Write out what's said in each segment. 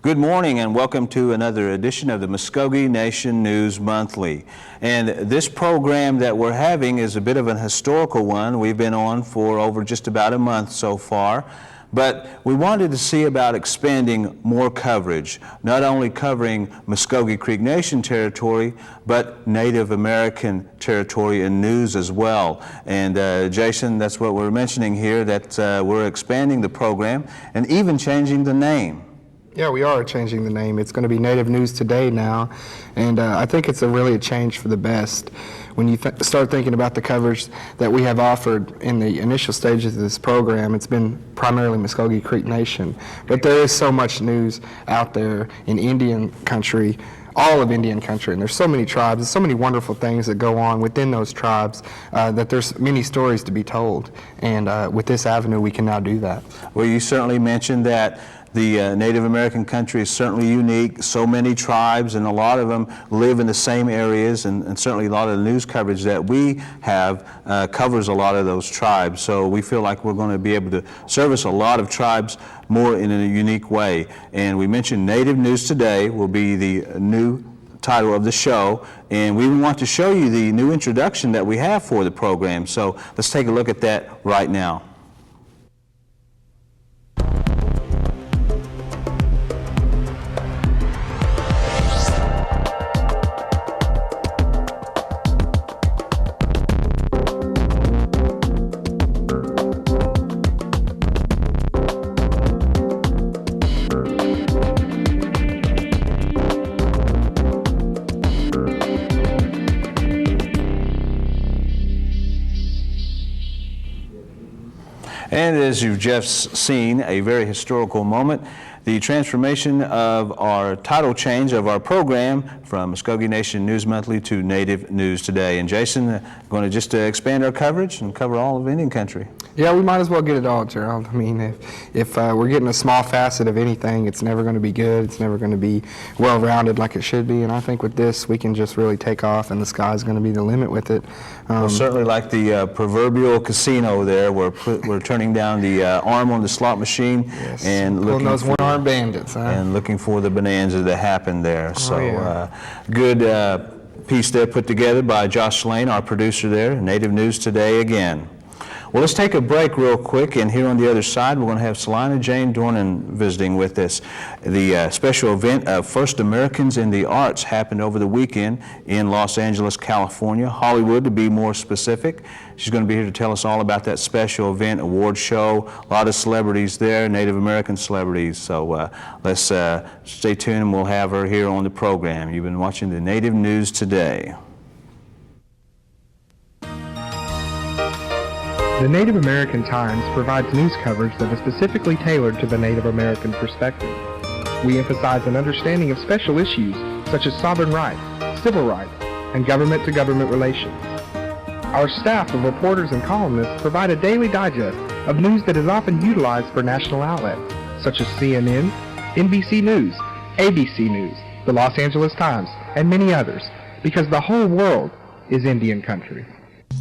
Good morning and welcome to another edition of the Mvskoke Nation News Monthly. And this program that we're having is a bit of an historical one. We've been on for over just about a month so far. But we wanted to see about expanding more coverage, not only covering Mvskoke Creek Nation territory, but Native American territory and news as well. And Jason, that's what we're mentioning here, that we're expanding the program and even changing the name. Yeah, we are changing the name. It's going to be Native News Today now, and I think it's really a change for the best. When you start thinking about the coverage that we have offered in the initial stages of this program, it's been primarily Mvskoke Creek Nation, but there is so much news out there in Indian country, all of Indian country, and there's so many tribes, and so many wonderful things that go on within those tribes that there's many stories to be told, and with this avenue we can now do that. Well, you certainly mentioned that the Native American country is certainly unique. So many tribes, and a lot of them live in the same areas, and certainly a lot of the news coverage that we have covers a lot of those tribes. So we feel like we're going to be able to service a lot of tribes more in a unique way. And we mentioned Native News Today will be the new title of the show, and we want to show you the new introduction that we have for the program. So let's take a look at that right now. And as you've just seen, a very historical moment, the transformation of our title change of our program from Mvskoke Nation News Monthly to Native News Today. And Jason, going to just expand our coverage and cover all of Indian country. Yeah, we might as well get it all, Gerald. I mean, if we're getting a small facet of anything, it's never going to be good. It's never going to be well-rounded like it should be. And I think with this, we can just really take off, and the sky's going to be the limit with it. Well, certainly like the proverbial casino there, we're turning down the arm on the slot machine, yes, and looking those one-armed bandits, huh? And looking for the bonanza that happened there. Oh, so yeah. Good piece there put together by Josh Lane, our producer there. Native News Today again. Well, let's take a break real quick, and here on the other side we're going to have Salina Jane Dornan visiting with us. The special event of First Americans in the Arts happened over the weekend in Los Angeles, California, Hollywood to be more specific. She's going to be here to tell us all about that special event, award show, a lot of celebrities there, Native American celebrities. So let's stay tuned, and we'll have her here on the program. You've been watching the Native News Today. The Native American Times provides news coverage that is specifically tailored to the Native American perspective. We emphasize an understanding of special issues such as sovereign rights, civil rights, and government-to-government relations. Our staff of reporters and columnists provide a daily digest of news that is often utilized for national outlets such as CNN, NBC News, ABC News, the Los Angeles Times, and many others, because the whole world is Indian country.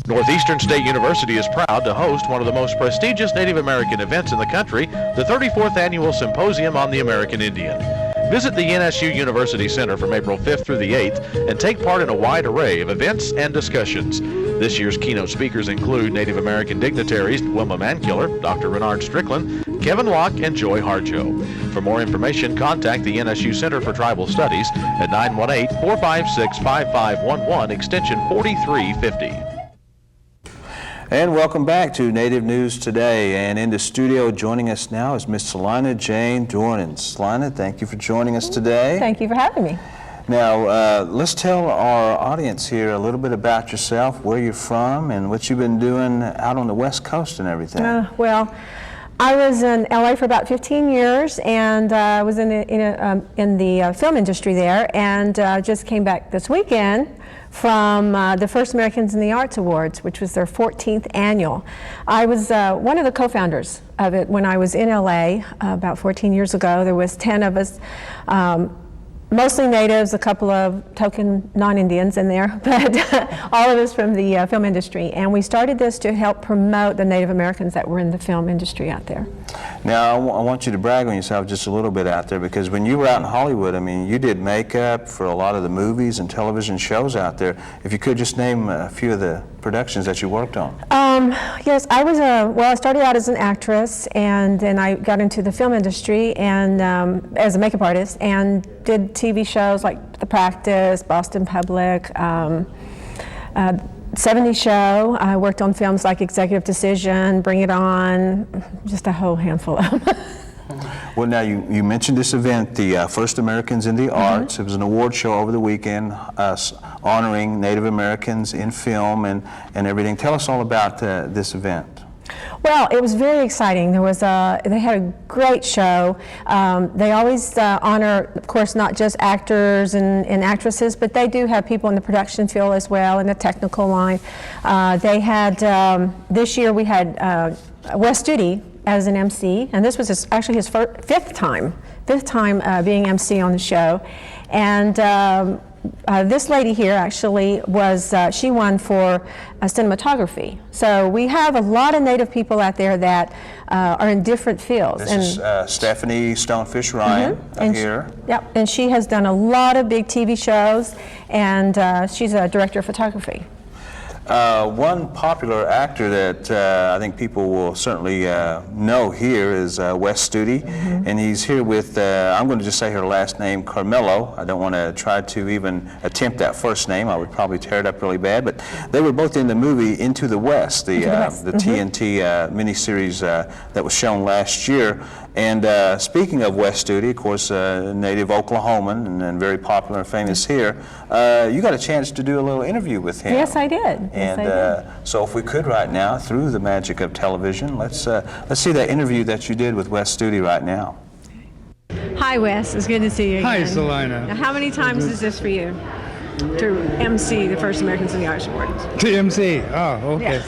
Northeastern State University is proud to host one of the most prestigious Native American events in the country, the 34th Annual Symposium on the American Indian. Visit the NSU University Center from April 5th through the 8th and take part in a wide array of events and discussions. This year's keynote speakers include Native American dignitaries Wilma Mankiller, Dr. Renard Strickland, Kevin Locke, and Joy Harjo. For more information, contact the NSU Center for Tribal Studies at 918-456-5511, extension 4350. And welcome back to Native News Today. And in the studio joining us now is Miss Salina Jane Dornan. Salina, thank you for joining us today. Thank you for having me. Now, let's tell our audience here a little bit about yourself, where you're from, and what you've been doing out on the West Coast and everything. Well, I was in LA for about 15 years, and I was in the film industry there, and just came back this weekend from the First Americans in the Arts Awards, which was their 14th annual. I was one of the co-founders of it when I was in LA about 14 years ago. There was 10 of us. Mostly natives, a couple of token non-Indians in there, but all of us from the film industry. And we started this to help promote the Native Americans that were in the film industry out there. Now, I want you to brag on yourself just a little bit out there, because when you were out in Hollywood, I mean, you did makeup for a lot of the movies and television shows out there. If you could just name a few of the productions that you worked on. Yes, I started out as an actress, and then I got into the film industry and as a makeup artist, and did TV shows like The Practice, Boston Public, 70 Show. I worked on films like Executive Decision, Bring It On, just a whole handful of them. Well, now you mentioned this event, the First Americans in the Arts. It was an award show over the weekend, honoring Native Americans in film and everything. Tell us all about this event. Well, it was very exciting. They had a great show. They always honor, of course, not just actors and actresses, but they do have people in the production field as well, in the technical line. They had, this year we had Wes Studi as an MC, and this was actually his fifth time being MC on the show. And this lady here actually she won for cinematography. So we have a lot of Native people out there that are in different fields. This is Stephanie Stonefish Ryan here. Yep, and she has done a lot of big TV shows, and she's a director of photography. One popular actor that I think people will certainly know here is Wes Studi, and he's here with, I'm going to just say her last name, Carmelo. I don't want to try to even attempt that first name. I would probably tear it up really bad, but they were both in the movie Into the West, the TNT miniseries that was shown last year. And speaking of Wes Studi, of course, native Oklahoman and very popular and famous here, you got a chance to do a little interview with him. Yes, I did. And so if we could right now, through the magic of television, let's see that interview that you did with Wes Studi right now. Hi, Wes. It's good to see you again. Hi, Selina. Now, how many times is this for you to MC the First Americans in the Arts Awards? To MC. Oh, okay. Yes.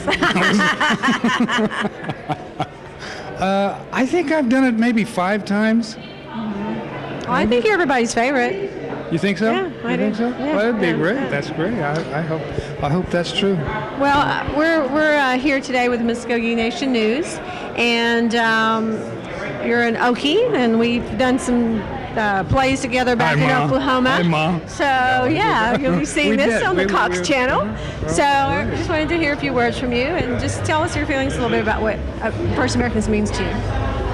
I think I've done it maybe 5 times. Well, I think you're everybody's favorite. You think so? Yeah, I you think do. so? Yeah, Well, that'd be yeah, great. yeah. That's great. I hope that's true. Well, we're here today with Mvskoke Nation News, and you're an Okie, and we've done some plays together back Hi, in Ma. Oklahoma. Hi, Ma. So yeah, you'll be seeing We this did. on the We- Cox we- channel. Well, So right. just wanted to hear a few words from you, and just tell us your feelings a little bit about what First Americans means to you.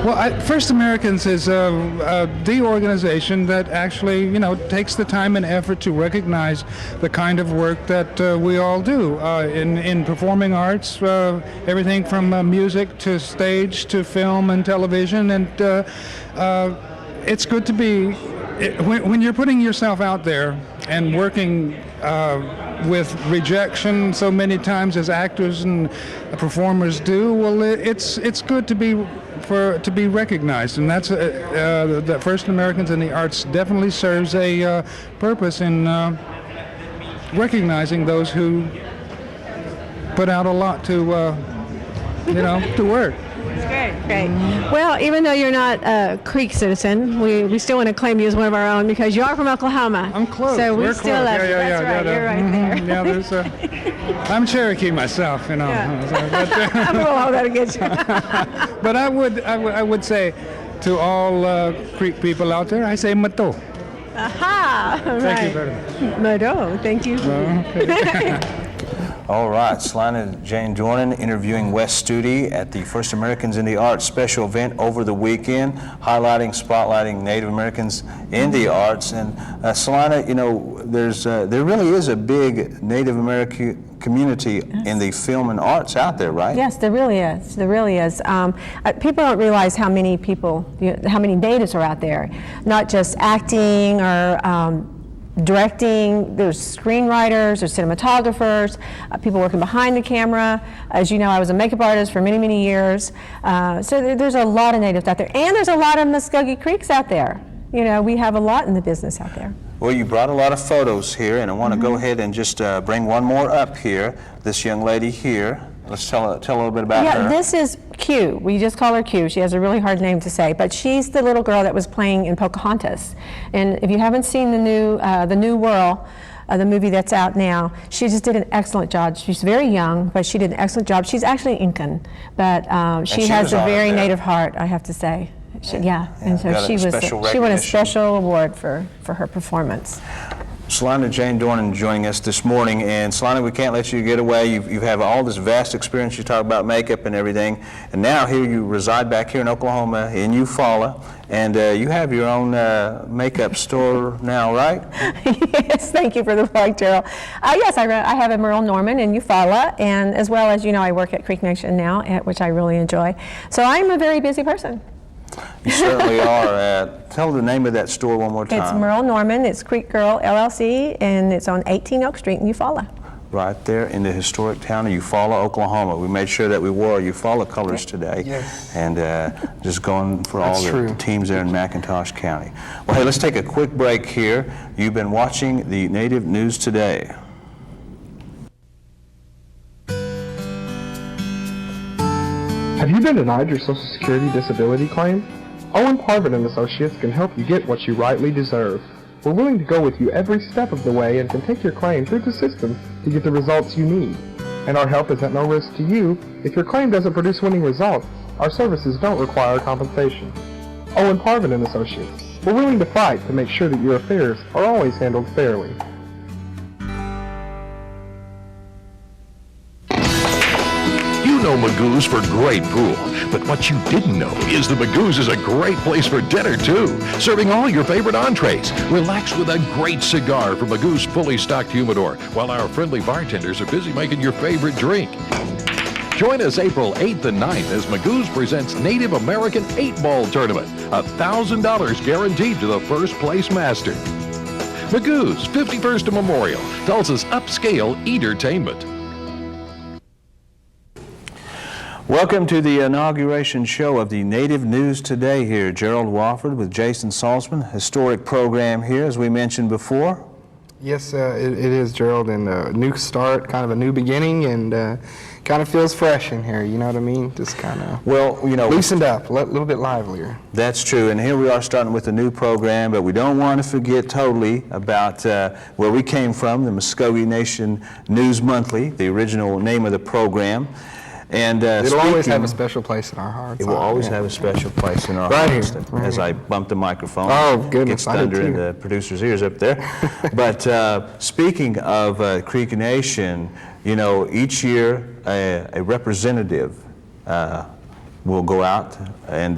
Well, First Americans is the organization that actually, takes the time and effort to recognize the kind of work that we all do in performing arts, everything from music to stage to film and television, and it's good to be when you're putting yourself out there and working with rejection so many times as actors and performers do. Well, it's good to be recognized, and that's the First Americans in the Arts definitely serves a purpose in recognizing those who put out a lot to to work. That's great. Well, even though you're not a Creek citizen, we still want to claim you as one of our own because you are from Oklahoma. I'm close. So we We're still close. love you. That's right. You're right there. Yeah, I'm Cherokee myself, Yeah. I'm going to hold that against you. But I would say to all Creek people out there, I say Mato. Aha! Thank you very much. Mado, thank you. All right, Selina Jane Dornan interviewing Wes Studi at the First Americans in the Arts special event over the weekend, highlighting, spotlighting Native Americans in the arts. And Selina, there really is a big Native American community in the film and arts out there, right? Yes, there really is. There really is. People don't realize how many people, how many natives are out there, not just acting or directing. There's screenwriters, there's cinematographers, people working behind the camera. As you know, I was a makeup artist for many, many years. So there's a lot of natives out there, and there's a lot of Mvskoke Creeks out there. We have a lot in the business out there. Well, you brought a lot of photos here, and I want to go ahead and just bring one more up here. This young lady here, Let's tell a little bit about Yeah, her. this is Q. We just call her Q. She has a really hard name to say, but she's the little girl that was playing in Pocahontas. And if you haven't seen the new Whirl, the movie that's out now, she just did an excellent job. She's very young, but she did an excellent job. She's actually Incan, but she has was a honored very there. native heart, I have to say. And so Got a she special won a recognition. special award for her performance. Salina Jane Dornan joining us this morning, and Salina, we can't let you get away. You have all this vast experience. You talk about makeup and everything, and now here you reside back here in Oklahoma, in Eufaula, and you have your own makeup store now, right? Yes, thank you for the plug, Gerald. Yes, I have a Merle Norman in Eufaula, and as well as, I work at Creek Nation now, which I really enjoy. So I'm a very busy person. You certainly are. Tell the name of that store one more time. It's Merle Norman. It's Creek Girl LLC, and it's on 18 Oak Street in Eufaula. Right there in the historic town of Eufaula, Oklahoma. We made sure that we wore our Eufaula colors today. Yes. And just going for all That's the true. teams there in McIntosh County. Well, hey, let's take a quick break here. You've been watching the Native News Today. Have you been denied your Social Security disability claim? Owen Parvin and Associates can help you get what you rightly deserve. We're willing to go with you every step of the way and can take your claim through the system to get the results you need. And our help is at no risk to you. If your claim doesn't produce winning results, our services don't require compensation. Owen Parvin and Associates. We're willing to fight to make sure that your affairs are always handled fairly. You know Magoo's for great pool, but what you didn't know is the Magoo's is a great place for dinner too, serving all your favorite entrees. Relax with a great cigar from Magoo's fully stocked humidor, while our friendly bartenders are busy making your favorite drink. Join us April 8th and 9th as Magoo's presents Native American 8-Ball Tournament, $1,000 guaranteed to the first place master. Magoo's 51st and Memorial, Tulsa's upscale entertainment. Welcome to the inauguration show of the Native News Today here. Gerald Wofford with Jason Salzman. Historic program here, as we mentioned before. Yes, it is, Gerald, and a new start, kind of a new beginning, and kind of feels fresh in here, you know what I mean? Just kind of loosened up, a little bit livelier. That's true, and here we are starting with a new program, but we don't want to forget totally about where we came from, the Mvskoke Nation News Monthly, the original name of the program. And it'll always have a special place in our hearts. It will always have a special place in our Right hearts. here, As I bump the microphone, Oh, goodness, gets I did thunder in too. the producer's ears up there. But speaking of Creek Nation, each year a representative will go out and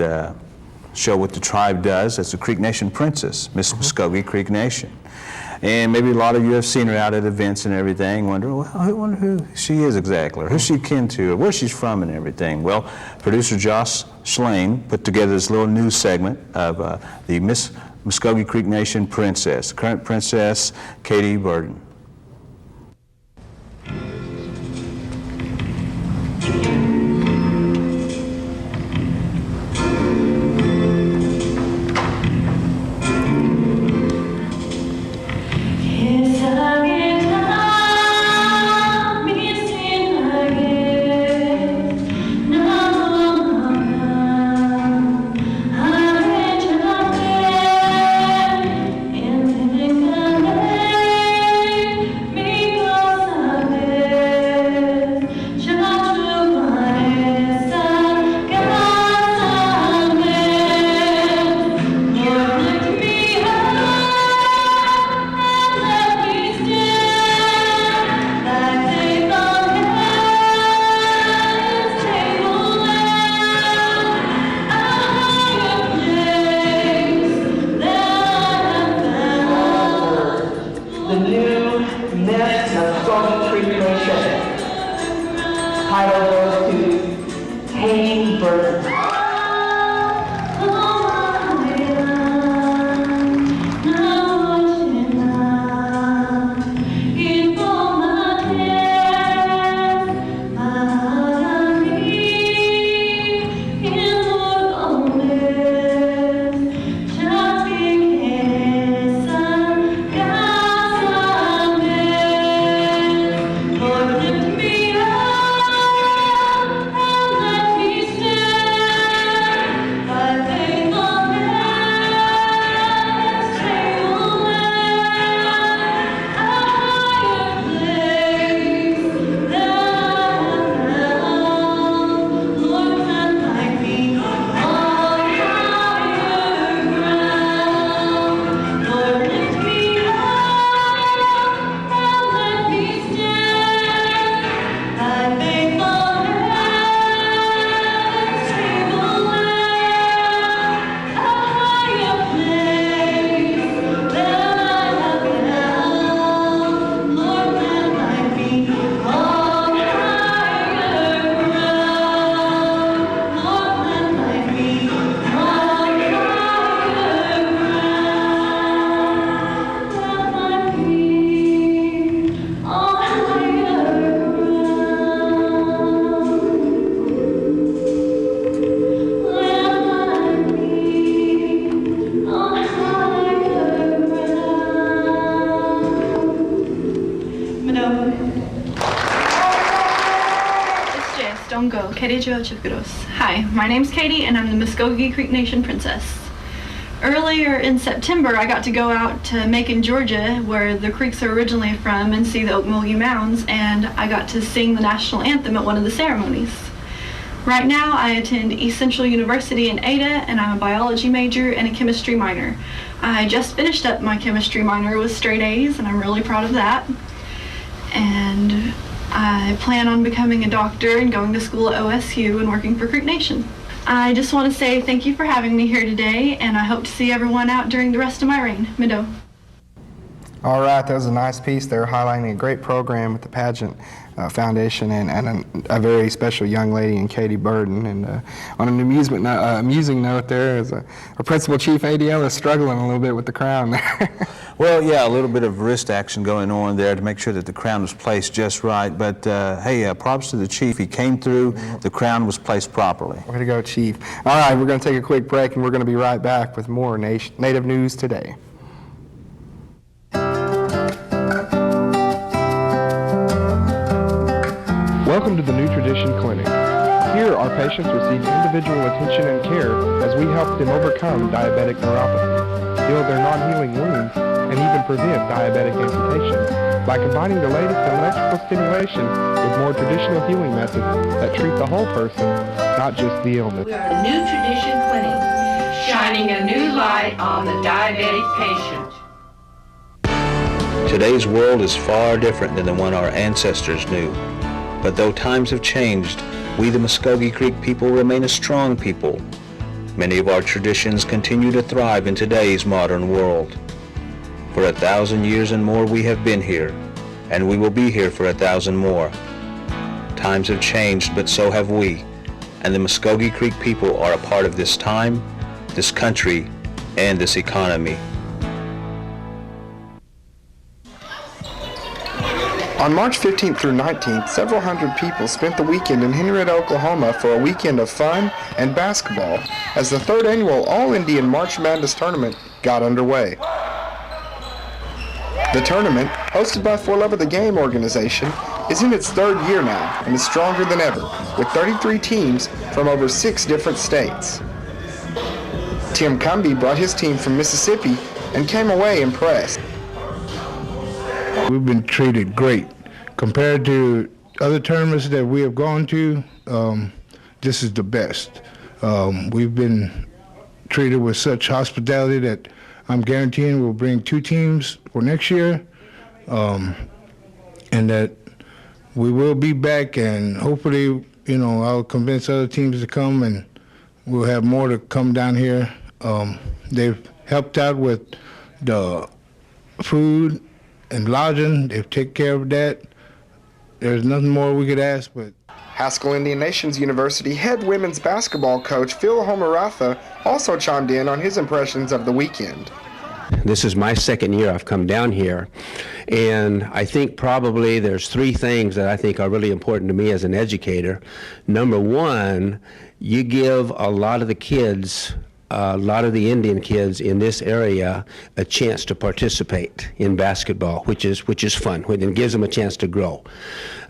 show what the tribe does. That's the Creek Nation Princess, Miss Mvskoke Creek Nation. And maybe a lot of you have seen her out at events and everything, wonder, well, I wonder who she is exactly, or who she's kin to, or where she's from and everything. Well, producer Josh Slane put together this little news segment of the Miss Mvskoke Creek Nation Princess, current Princess Katie Burden. Katie Chivgados. Hi, my name's Katie and I'm the Mvskoke Creek Nation Princess. Earlier in September, I got to go out to Macon, Georgia, where the Creeks are originally from, and see the Okmulgee Mounds, and I got to sing the national anthem at one of the ceremonies. Right now, I attend East Central University in Ada, and I'm a biology major and a chemistry minor. I just finished up my chemistry minor with straight A's, and I'm really proud of that. And I plan on becoming a doctor and going to school at OSU and working for Creek Nation. I just want to say thank you for having me here today, and I hope to see everyone out during the rest of my reign. Mido. All right, that was a nice piece there highlighting a great program with the Pageant Foundation and a very special young lady in Katie Burden. And on an amusing note there is our Principal Chief ADL is struggling a little bit with the crown there. Well, yeah, a little bit of wrist action going on there to make sure that the crown was placed just right. But hey, props to the Chief. He came through. The crown was placed properly. Way to go, Chief. All right, we're going to take a quick break, and we're going to be right back with more Native News Today. Welcome to the New Tradition Clinic. Here, our patients receive individual attention and care as we help them overcome diabetic neuropathy, heal their non-healing wounds, and even prevent diabetic amputation by combining the latest electrical stimulation with more traditional healing methods that treat the whole person, not just the illness. We are a New Tradition Clinic, shining a new light on the diabetic patient. Today's world is far different than the one our ancestors knew. But though times have changed, we the Mvskoke Creek people remain a strong people. Many of our traditions continue to thrive in today's modern world. For 1,000 years and more we have been here, and we will be here for 1,000 more. Times have changed, but so have we, and the Mvskoke Creek people are a part of this time, this country, and this economy. On March 15th through 19th, several hundred people spent the weekend in Henrietta, Oklahoma for a weekend of fun and basketball as the 3rd annual All-Indian March Madness tournament got underway. The tournament, hosted by For Love of the Game organization, is in its 3rd year now and is stronger than ever, with 33 teams from over 6 different states. Tim Cumby brought his team from Mississippi and came away impressed. We've been treated great. Compared to other tournaments that we have gone to, this is the best. We've been treated with such hospitality that I'm guaranteeing we'll bring 2 teams for next year, and that we will be back, and hopefully, I'll convince other teams to come, and we'll have more to come down here. They've helped out with the food and lodging. They've taken care of that. There's nothing more we could ask, but Haskell Indian Nations University head women's basketball coach Phil Homaratha also chimed in on his impressions of the weekend. This is my 2nd year I've come down here, and I think probably there's 3 things that I think are really important to me as an educator. Number 1, you give a lot of the kids, a lot of the Indian kids in this area a chance to participate in basketball, which is fun, and gives them a chance to grow.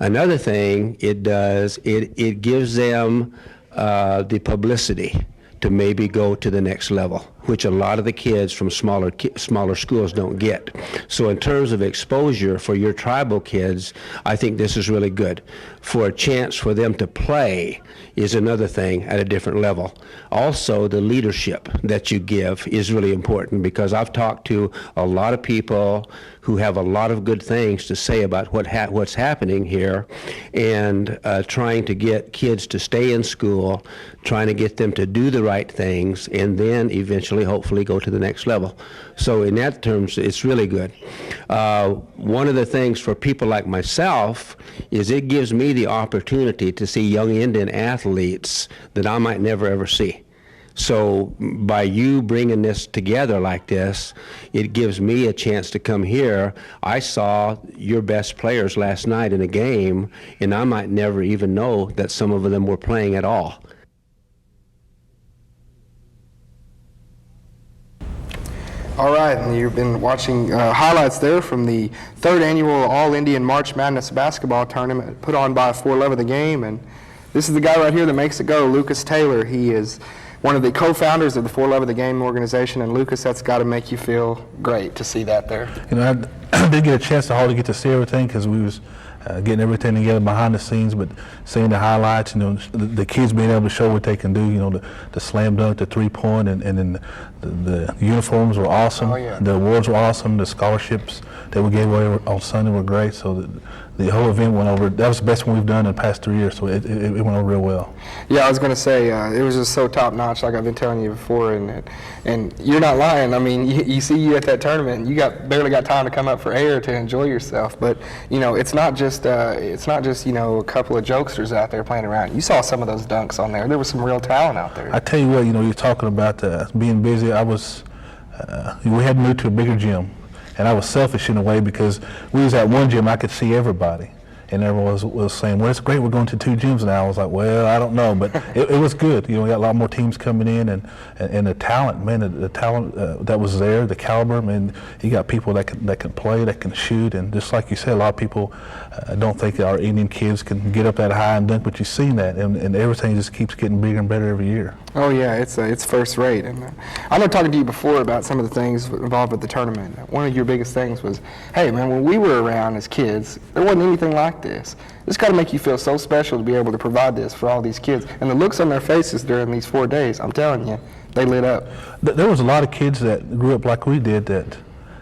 Another thing it does, it gives them the publicity to maybe go to the next level, which a lot of the kids from smaller schools don't get. So in terms of exposure for your tribal kids, I think this is really good. For a chance for them to play is another thing at a different level. Also, the leadership that you give is really important, because I've talked to a lot of people who have a lot of good things to say about what's happening here, and trying to get kids to stay in school, trying to get them to do the right things, and then eventually, hopefully, go to the next level. So in that terms, it's really good. One of the things for people like myself is it gives me the opportunity to see young Indian athletes that I might never ever see. So by you bringing this together like this, it gives me a chance to come here. I saw your best players last night in a game, and I might never even know that some of them were playing at all. All right, and you've been watching highlights there from the 3rd annual All-Indian March Madness basketball tournament put on by For Love of the Game. And This is the guy right here that makes it go, Lucas Taylor. He is one of the co-founders of the For Love of the Game organization, and Lucas, that's got to make you feel great to see that there. You know, I did get a chance to hardly get to see everything because we was getting everything together behind the scenes, but seeing the highlights, you know, the kids being able to show what they can do, you know, the slam dunk, the three-point, and then the uniforms were awesome. Oh, yeah. The awards were awesome. The scholarships that we gave away on Sunday were great. So the whole event went over. That was the best one we've done in the past 3 years, so it went over real well. Yeah, I was going to say, it was just so top-notch, like I've been telling you before, and you're not lying. I mean, you see you at that tournament, and you barely got time to come up for air to enjoy yourself. But you know, it's not just you know, a couple of jokesters out there playing around. You saw some of those dunks on there. There was some real talent out there. I tell you what, you know, you're talking about being busy. we had to move to a bigger gym. And I was selfish in a way because we was at one gym, I could see everybody. And everyone was saying, well, it's great, we're going to 2 gyms now. I was like, well, I don't know, but it was good. You know, we got a lot more teams coming in, and the talent, man, the talent that was there, the caliber, man, you got people that can play, that can shoot, and just like you said, a lot of people don't think our Indian kids can get up that high and dunk, but you've seen that, and everything just keeps getting bigger and better every year. Oh yeah, it's first rate. And I know talking to you before about some of the things involved with the tournament. One of your biggest things was, hey man, when we were around as kids, there wasn't anything like this. It's got to make you feel so special to be able to provide this for all these kids. And the looks on their faces during these 4 days, I'm telling you, they lit up. There was a lot of kids that grew up like we did that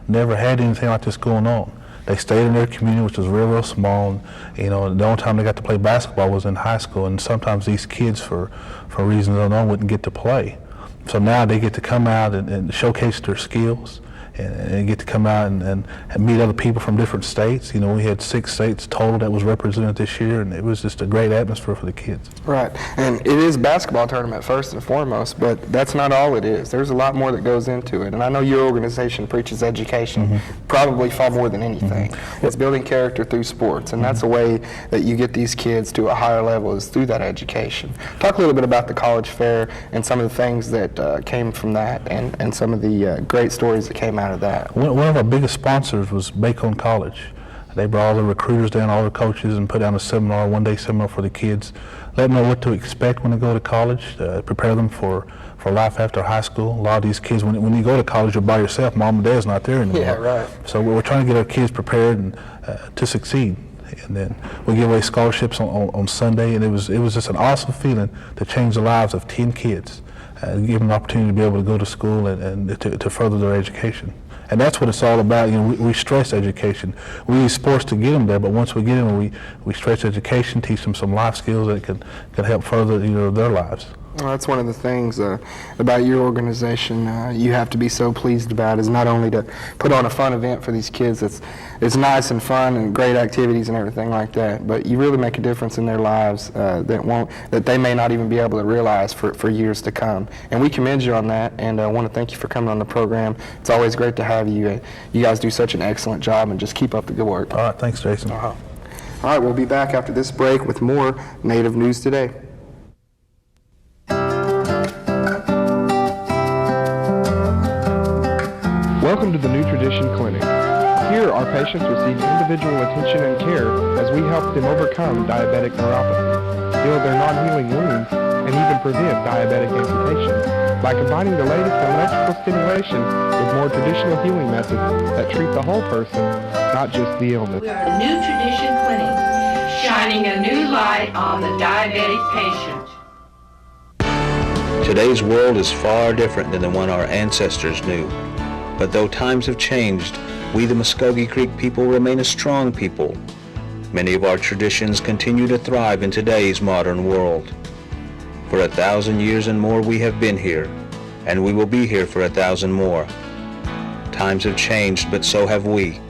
never had anything like this going on. They stayed in their community, which was real small. And, you know, the only time they got to play basketball was in high school, and sometimes these kids, for reasons unknown, wouldn't get to play. So now they get to come out and showcase their skills, and get to come out and meet other people from different states. You know, we had 6 states total that was represented this year, and it was just a great atmosphere for the kids. Right, and it is a basketball tournament first and foremost, but that's not all it is. There's a lot more that goes into it, and I know your organization preaches education probably far more than anything. It's building character through sports, and that's a way that you get these kids to a higher level, is through that education. Talk a little bit about the college fair and some of the things that came from that, and some of the great stories that came out of that. One of our biggest sponsors was Bacon College. They brought all the recruiters down, all the coaches, and put down a seminar, one-day seminar for the kids, let them know what to expect when they go to college, prepare them for life after high school. A lot of these kids, when you go to college, you're by yourself. Mom and dad's not there anymore. Yeah, right. So we're trying to get our kids prepared and to succeed. And then we give away scholarships on Sunday, and it was just an awesome feeling to change the lives of 10 kids, give them an opportunity to be able to go to school and to further their education. And that's what it's all about. You know, we stress education. We use sports to get them there, but once we get them, we stress education, teach them some life skills that can help further, you know, their lives. Well, that's one of the things about your organization you have to be so pleased about, is not only to put on a fun event for these kids it's nice and fun and great activities and everything like that, but you really make a difference in their lives that they may not even be able to realize for years to come. And we commend you on that, and I want to thank you for coming on the program. It's always great to have you. You guys do such an excellent job, and just keep up the good work. All right, thanks, Jason. All right, we'll be back after this break with more Native News Today. Welcome to the New Tradition Clinic. Here, our patients receive individual attention and care as we help them overcome diabetic neuropathy, heal their non-healing wounds, and even prevent diabetic amputation by combining the latest electrical stimulation with more traditional healing methods that treat the whole person, not just the illness. We are New Tradition Clinic, shining a new light on the diabetic patient. Today's world is far different than the one our ancestors knew. But though times have changed, we the Mvskoke Creek people remain a strong people. Many of our traditions continue to thrive in today's modern world. For 1,000 years and more we have been here, and we will be here for 1,000 more. Times have changed, but so have we,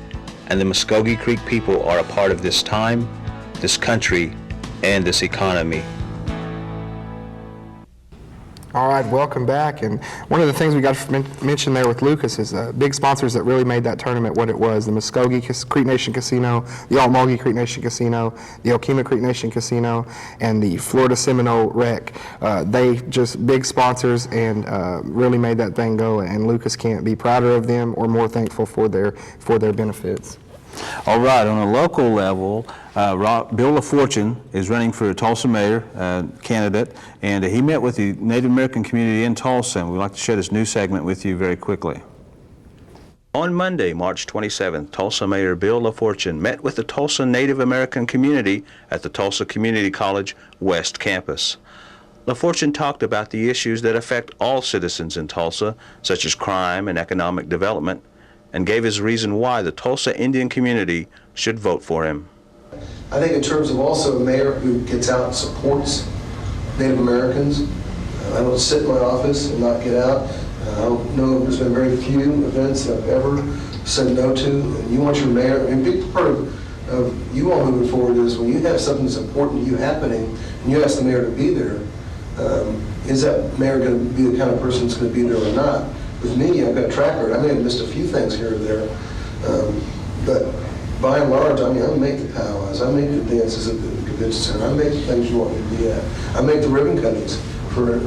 and the Mvskoke Creek people are a part of this time, this country, and this economy. All right, welcome back. And one of the things we got to mention there with Lucas is big sponsors that really made that tournament what it was: the Mvskoke Creek Nation Casino, the Altmalgi Creek Nation Casino, the Okemah Creek Nation Casino, and the Florida Seminole Rec. They just big sponsors and really made that thing go. And Lucas can't be prouder of them or more thankful for their benefits. All right, on a local level, Bill LaFortune is running for a Tulsa mayor candidate, and he met with the Native American community in Tulsa, and we'd like to share this new segment with you very quickly. On Monday, March 27th, Tulsa Mayor Bill LaFortune met with the Tulsa Native American community at the Tulsa Community College West Campus. LaFortune talked about the issues that affect all citizens in Tulsa, such as crime and economic development, and gave his reason why the Tulsa Indian community should vote for him. I think in terms of also a mayor who gets out and supports Native Americans, I don't sit in my office and not get out. I don't know, there's been very few events that I've ever said no to. And you want your mayor, and a big part of you all moving forward is when you have something that's important to you happening and you ask the mayor to be there, is that mayor going to be the kind of person that's going to be there or not? With me, I've got a track record. I may have missed a few things here or there, but by and large, I mean, I make the powwows, I make the dances at the convention center, I make the things you want me to be at. I make the ribbon cuttings for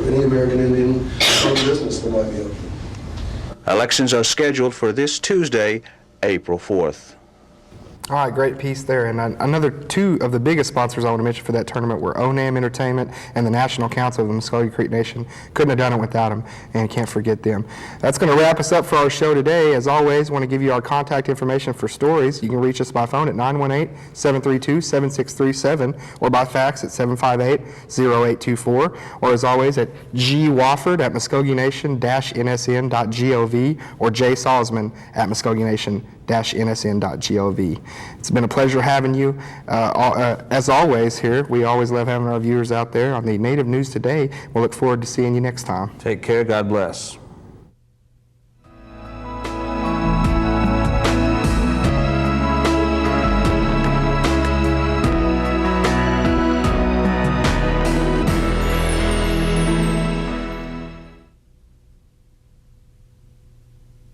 any American Indian business that might be open. Elections are scheduled for this Tuesday, April 4th. All right, great piece there. And another two of the biggest sponsors I want to mention for that tournament were ONAM Entertainment and the National Council of the Mvskoke Creek Nation. Couldn't have done it without them, and can't forget them. That's going to wrap us up for our show today. As always, I want to give you our contact information for stories. You can reach us by phone at 918-732-7637 or by fax at 758-0824, or as always at gwofford at muscogenation-nsn.gov or jsalzman at muscogenation-nsn.gov. It's been a pleasure having you. As always here, we always love having our viewers out there on the Native News Today. We'll look forward to seeing you next time. Take care. God bless.